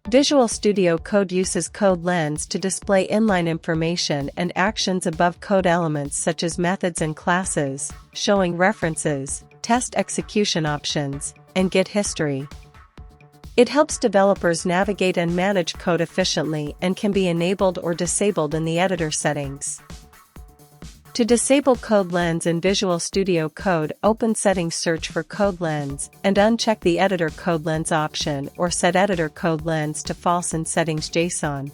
Visual Studio Code uses code lens to display inline information and actions above code elements such as methods and classes, showing references, test execution options, and Git history. It helps developers navigate and manage code efficiently and can be enabled or disabled in the editor settings. To disable Code Lens in Visual Studio Code, open Settings, search for Code Lens, and uncheck the Editor Code Lens option or set Editor Code Lens to false in Settings JSON.